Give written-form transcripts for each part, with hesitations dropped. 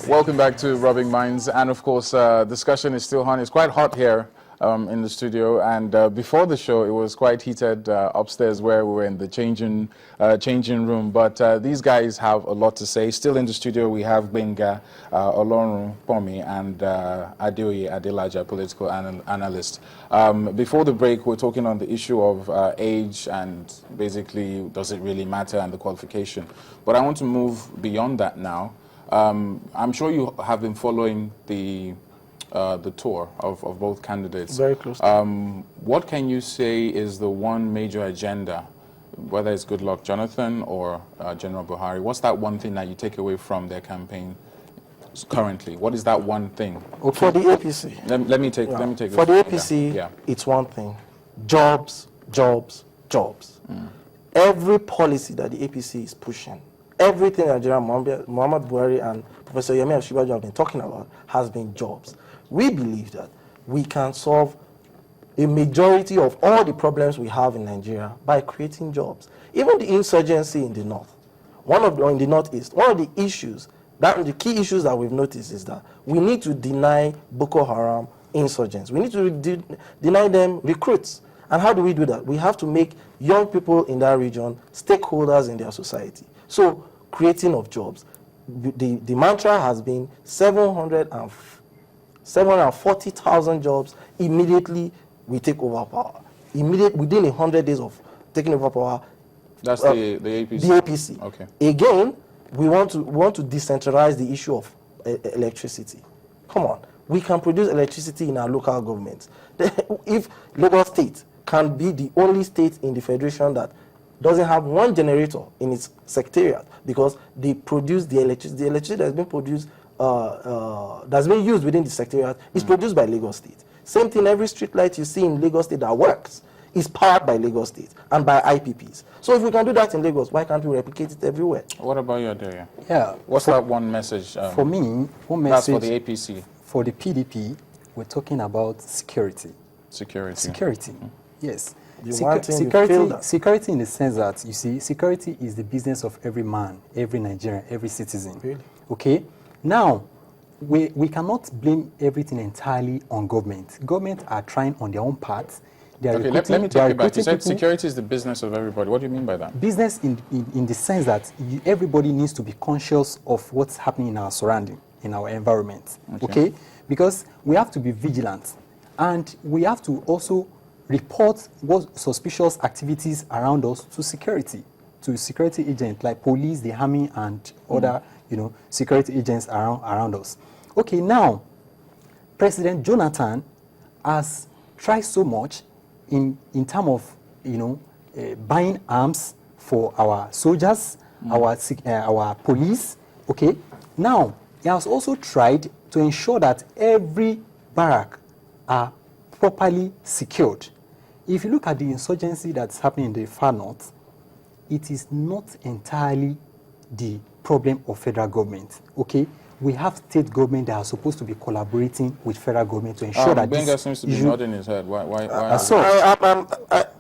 Welcome back to Rubbing Minds, and of course, discussion is still on. It's quite hot here in the studio, and before the show, it was quite heated upstairs where we were in the changing room. But these guys have a lot to say. Still in the studio, we have Benga, Olorun Pomi, and Adeoye Adelaja, political analyst. Before the break, we're talking on the issue of age and basically, does it really matter, and the qualification. But I want to move beyond that now. I'm sure you have been following the tour of both candidates. Very closely. What can you say is the one major agenda, whether it's Goodluck Jonathan or General Buhari? What's that one thing that you take away from their campaign currently? What is that one thing? Okay. For the APC. Let me take for the APC, it's one thing. Jobs, jobs, jobs. Every policy that the APC is pushing, everything that General Muhammad Buhari and Professor Yemi Osinbajo have been talking about has been jobs. We believe that we can solve a majority of all the problems we have in Nigeria by creating jobs. Even the insurgency in the north, in the northeast, one of the issues, the key issues that we've noticed is that we need to deny Boko Haram insurgents. We need to deny them recruits. And how do we do that? We have to make young people in that region stakeholders in their society. So, creating of jobs. The mantra has been 740,000 jobs immediately we take over power. Within 100 days of taking over power. That's the APC? The APC. Okay. Again, we want to decentralize the issue of electricity. Come on. We can produce electricity in our local governments. If Lagos State can be the only state in the federation that doesn't have one generator in its secretariat because they produce the electricity that's been produced, that's been used within the secretariat is produced by Lagos State. Same thing, every street light you see in Lagos State that works is powered by Lagos State and by IPPs. So if we can do that in Lagos, why can't we replicate it everywhere? What about you, Adeoye? Yeah. What's that one message? For me, one message... That's for the APC. For the PDP, we're talking about security. Security. Yes. Security in the sense that, you see, security is the business of every man, every Nigerian, every citizen. Really? Okay? Now, we cannot blame everything entirely on government. Government are trying on their own part. Let me take you back. You said security is the business of everybody. What do you mean by that? Business in the sense that everybody needs to be conscious of what's happening in our surrounding, in our environment. Okay? Because we have to be vigilant. And we have to also report what suspicious activities around us to security agents like police, the army, and other, security agents around us. Okay, now, President Jonathan has tried so much in terms of, buying arms for our soldiers, our police. Okay, now he has also tried to ensure that every barrack are properly secured. If you look at the insurgency that's happening in the far north, it is not entirely the problem of federal government, okay? We have state government that are supposed to be collaborating with federal government to ensure that Benga seems to be nodding his head. Why?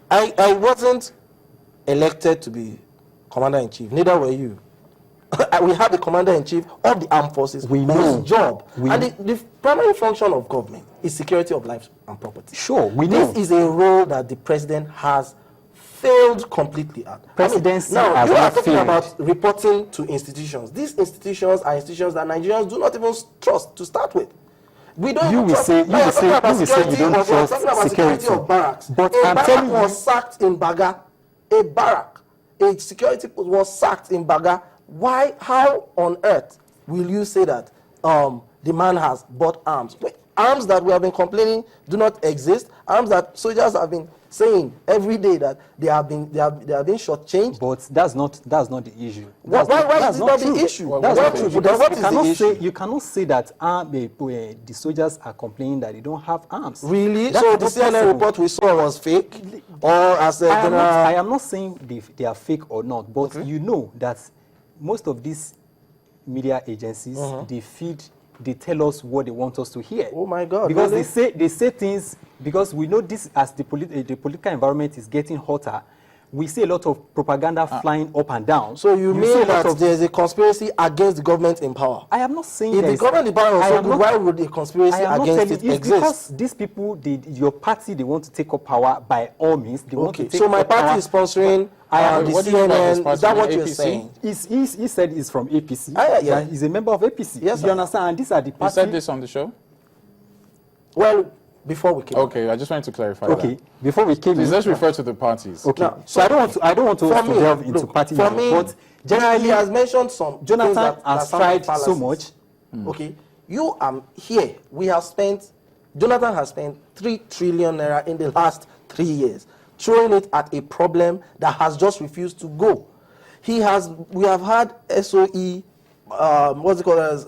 I wasn't elected to be commander-in-chief, neither were you. We have the commander-in-chief of the armed forces. We know. His job. And the primary function of government is security of life and property. Sure, we know. This is a role that the president has failed completely at. Presidency now, has you are not talking failed. about reporting to institutions. These institutions are institutions that Nigerians do not even trust to start with. We don't you will say you don't trust security of barracks. But I'm telling you, was sacked in Baga. A barrack, a security post was sacked in Baga. Why? How on earth will you say that the man has bought arms? Arms that we have been complaining do not exist. Arms that soldiers have been saying every day that they are being shortchanged. But that's not the issue. Why is it not the issue? That's not true. What is the issue? You cannot say that the soldiers are complaining that they don't have arms. Really? So the CNN report we saw was fake? Or as a general... I am not saying they are fake or not, but you know that most of these media agencies, they tell us what they want us to hear. Oh my God! Because really? they say things, because we know this as the political environment is getting hotter. we see a lot of propaganda flying up and down. So you see mean a lot that there's a conspiracy against the government in power? I am not saying if there the is, government in power was I so am good, not- why would a conspiracy I am not against telling it you, it's exist? because these people, your party, they want to take up power by all means. They want to Okay, take so my up power. party is sponsoring the what do you mean by his CNN. party? Is that what you're APC? saying? He said he's from APC. Yeah. He's a member of APC. Yes, you sir. understand? And these are the You parties. said this on the show? Well, before we came. Okay, I just wanted to clarify Okay, that. before we came Please in. let's refer to the parties. Okay, Now, so I don't want to For me, delve into look, party for now, me, but generally, he has mentioned some Jonathan things that has sound tried like so fallacies. much. Okay, you here. We have spent. Jonathan has spent 3 trillion naira in the last 3 years, throwing it at a problem that has just refused to go. We have had SOE, what's it called as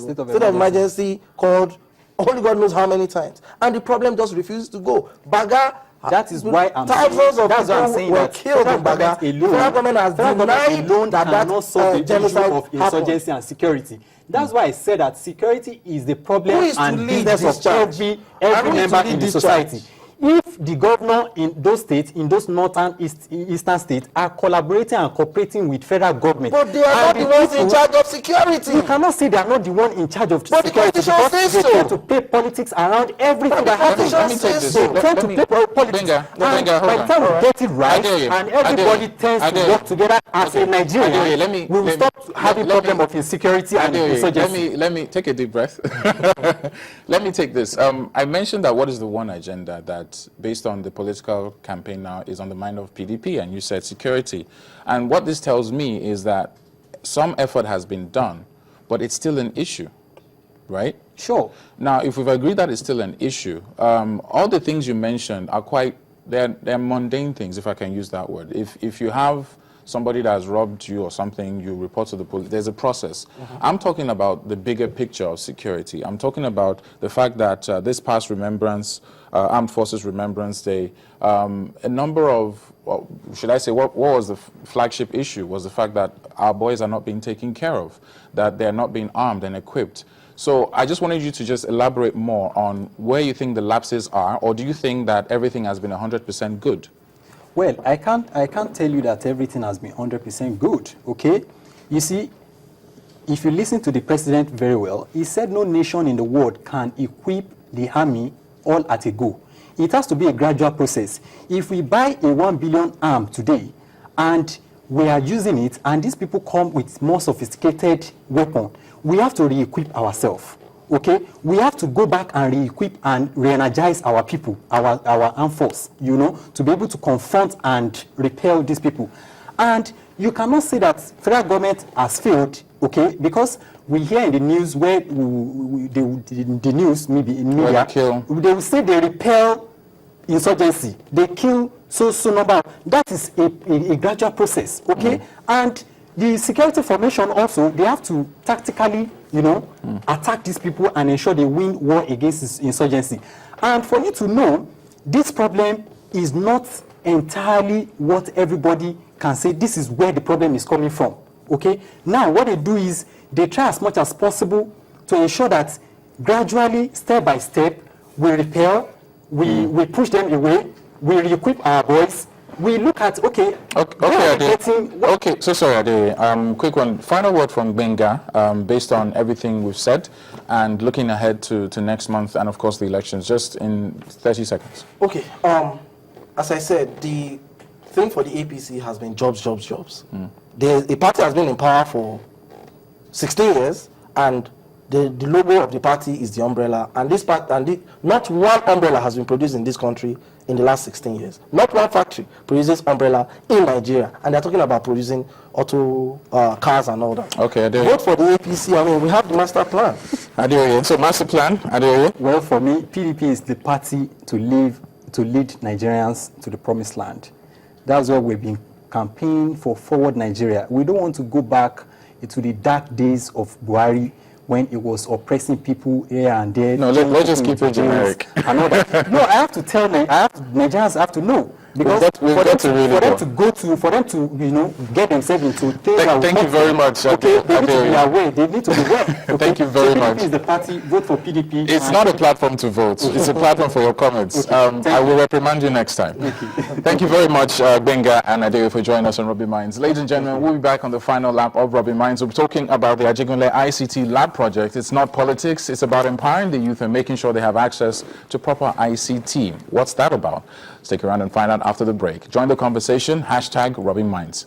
State of emergency called only God knows how many times, and the problem just refuses to go. Baga. That is why I'm thousands of that's why I'm people saying were that killed in Baga. alone, Federal government has denied alone that cannot solve the issue genocide of happened. insurgency and security. That's why I said that security is the problem Who is to and lead business this of charge? every And who is to member lead in the this society. charge? If the governor in those states, in those northern eastern states, are collaborating and cooperating with federal government, But they are not and the ones in people- charge of security. You cannot say they are not the one in charge of But the security Constitution because says they so. try to play politics around everything that happens. Constitution Let me take says this. so. They try to play politics. Benga, And Benga, hold by the on. time we get it I right, dare you. and I dare everybody you. tends I to dare work you. together as Okay. a Nigerian, I dare you. Let me- we will let- stop having let problem me- of insecurity and insurgency. Let me take a deep breath. Let me take this. I mentioned that what is the one agenda that, based on the political campaign now, is on the mind of PDP, and you said security. And what this tells me is that some effort has been done, but it's still an issue, right? Sure. Now, if we've agreed that it's still an issue, all the things you mentioned are they're mundane things, if I can use that word. If you have somebody that has robbed you or something, you report to the police, there's a process. I'm talking about the bigger picture of security. I'm talking about the fact that this past Armed Forces Remembrance Day, a number of, should I say, what was the flagship issue was the fact that our boys are not being taken care of, that they're not being armed and equipped. So I just wanted you to just elaborate more on where you think the lapses are, or do you think that everything has been 100% good? Well, I can't tell you that everything has been 100% good, okay? You see, if you listen to the president very well, he said no nation in the world can equip the army all at a go. It has to be a gradual process. If we buy a 1 billion arm today and we are using it and these people come with more sophisticated weapon, we have to re-equip ourselves. Okay, we have to go back and re-equip and re-energize our people, our armed force, you know, to be able to confront and repel these people. And you cannot say that federal government has failed, okay, because we hear in the news where the news, maybe in media, they will say they repel insurgency, they kill so number. That is a gradual process, okay, and the security formation also, they have to tactically, you know, attack these people and ensure they win war against insurgency. And for you to know, this problem is not entirely what everybody can say. This is where the problem is coming from. Okay? Now, what they do is they try as much as possible to ensure that gradually, step by step, we repel, we push them away, we re-equip our boys. We look at, okay, so sorry, Ade. Quick one. Final word from Benga, based on everything we've said, and looking ahead to next month and, of course, the elections, just in 30 seconds. Okay. As I said, the thing for the APC has been jobs. The party has been in power for 16 years, and the logo of the party is the umbrella. And this part, not one umbrella has been produced in this country in the last 16 years. Not one factory produces umbrella in Nigeria, and they're talking about producing auto cars and all that. Okay, vote for the APC. I mean, we have the master plan. So master plan, well, for me, PDP is the party to lead Nigerians to the promised land. That's why we've been campaigning for Forward Nigeria. We don't want to go back into the dark days of Buhari, when it was oppressing people here and there. No, let's just keep it generic. And all that. No, I have to tell them, Nigerians have to know Because we've got to really for them to get themselves into things. Thank you very much. Okay, they need to be aware. They need to be aware. Okay? Thank you very much. PDP is the party. Vote for PDP. It's not a platform to vote. It's a platform for your comments. I will reprimand you next time. Thank you very much, Benga and Adeo, for joining us on Rubbing Minds. Ladies and gentlemen, we'll be back on the final lap of Rubbing Minds. We'll be talking about the Ajegunle ICT Lab project. It's not politics. It's about empowering the youth and making sure they have access to proper ICT. What's that about? Stick around and find out after the break. Join the conversation, #Rubbing Minds.